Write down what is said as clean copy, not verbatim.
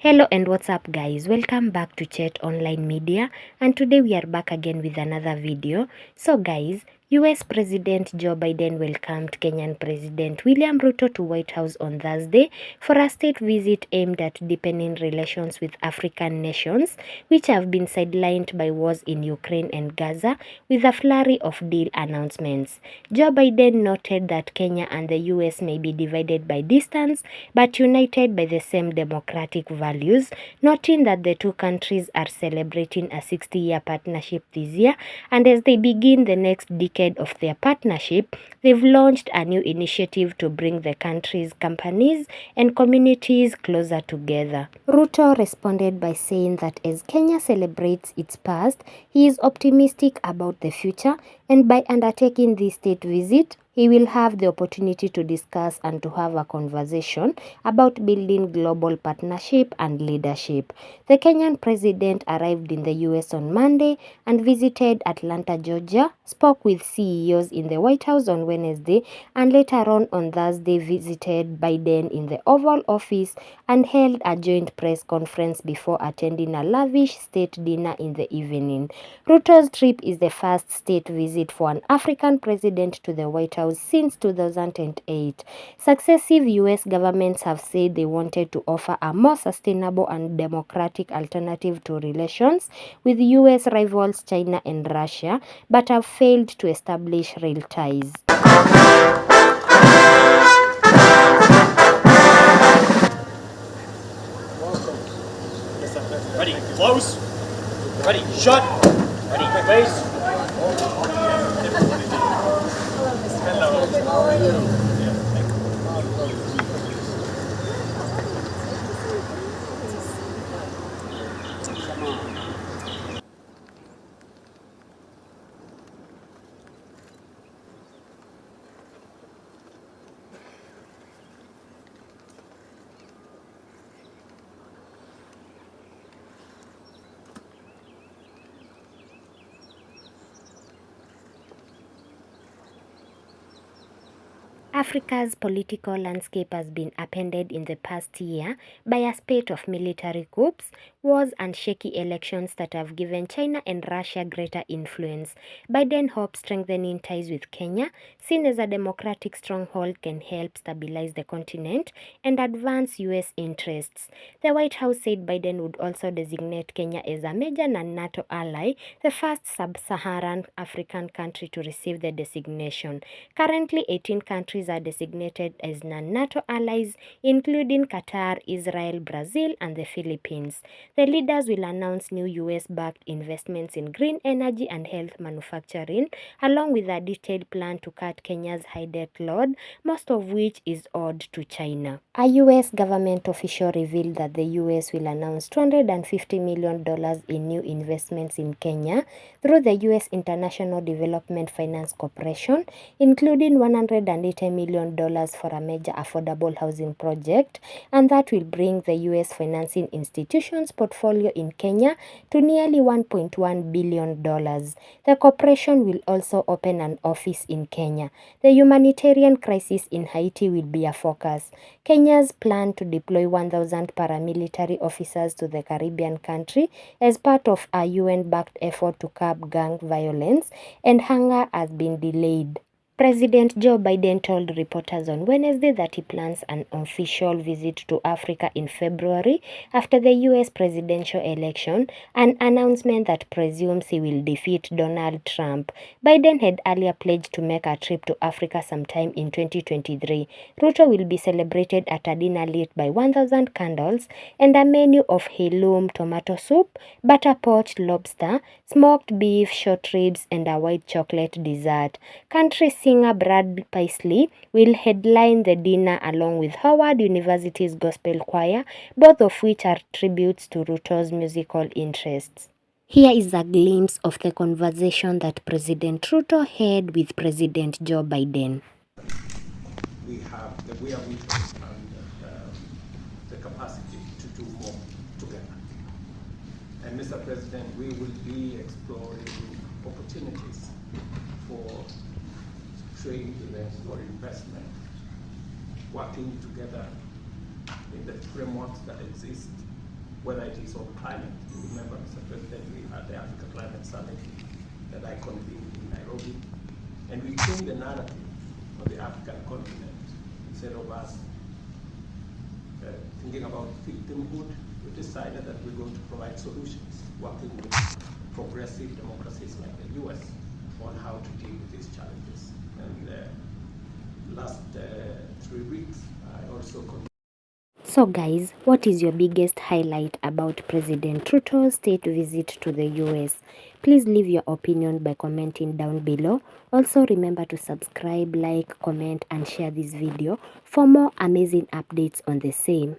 Hello and what's up guys, welcome back to Chat Online Media, and today we are back again with another video. So guys, US President Joe Biden welcomed Kenyan President William Ruto to White House on Thursday for a state visit aimed at deepening relations with African nations which have been sidelined by wars in Ukraine and Gaza, with a flurry of deal announcements. Joe Biden noted that Kenya and the US may be divided by distance but united by the same democratic values, noting that the two countries are celebrating a 60-year partnership this year, and as they begin the next decade of their partnership, they've launched a new initiative to bring the countries' companies and communities closer together. Ruto responded by saying that as Kenya celebrates its past, he is optimistic about the future, and by undertaking this state visit, he will have the opportunity to discuss and to have a conversation about building global partnership and leadership. The Kenyan president arrived in the US on Monday and visited Atlanta, Georgia, spoke with CEOs in the White House on Wednesday, and later on Thursday visited Biden in the Oval Office and held a joint press conference before attending a lavish state dinner in the evening. Ruto's trip is the first state visit for an African president to the White House since 2008. Successive US governments have said they wanted to offer a more sustainable and democratic alternative to relations with US rivals China and Russia, but have failed to establish real ties. Ready, close. Ready, shut. Ready, face. Hello. How are you? Africa's political landscape has been upended in the past year by a spate of military coups, wars and shaky elections that have given China and Russia greater influence. Biden hopes strengthening ties with Kenya, seen as a democratic stronghold, can help stabilize the continent and advance US interests. The White House said Biden would also designate Kenya as a major non-NATO ally, the first sub-Saharan African country to receive the designation. Currently, 18 countries are designated as non-NATO allies, including Qatar, Israel, Brazil, and the Philippines. The leaders will announce new US-backed investments in green energy and health manufacturing, along with a detailed plan to cut Kenya's high debt load, most of which is owed to China. A US government official revealed that the US will announce $250 million in new investments in Kenya through the US International Development Finance Corporation, including $180 million for a major affordable housing project, and that will bring the US financing institution's portfolio in Kenya to nearly $1.1 billion. The corporation will also open an office in Kenya. The humanitarian crisis in Haiti will be a focus. Kenya's plan to deploy 1,000 paramilitary officers to the Caribbean country as part of a UN-backed effort to curb gang violence and hunger has been delayed. President Joe Biden told reporters on Wednesday that he plans an official visit to Africa in February after the US presidential election, an announcement that presumes he will defeat Donald Trump. Biden had earlier pledged to make a trip to Africa sometime in 2023. Ruto will be celebrated at a dinner lit by 1,000 candles and a menu of heirloom tomato soup, butter poached lobster, smoked beef, short ribs, and a white chocolate dessert. Country singer Brad Paisley will headline the dinner along with Howard University's Gospel Choir, both of which are tributes to Ruto's musical interests. Here is a glimpse of the conversation that President Ruto had with President Joe Biden. We have the wherewithal and the capacity to do more together. And Mr. President, we will be exploring opportunities for trade events, for investment, working together in the frameworks that exist whether it is on climate. You remember, Mr. President, we had the Africa Climate Summit that I convened in Nairobi, and we changed the narrative of the African continent. Instead of us thinking about victimhood, we decided that we're going to provide solutions, working with progressive democracies like the US on how to deal with these challenges. And last 3 weeks, I also So guys, what is your biggest highlight about Pres.Ruto's state visit to the US? Please leave your opinion by commenting down below. Also remember to subscribe, like, comment and share this video for more amazing updates on the same.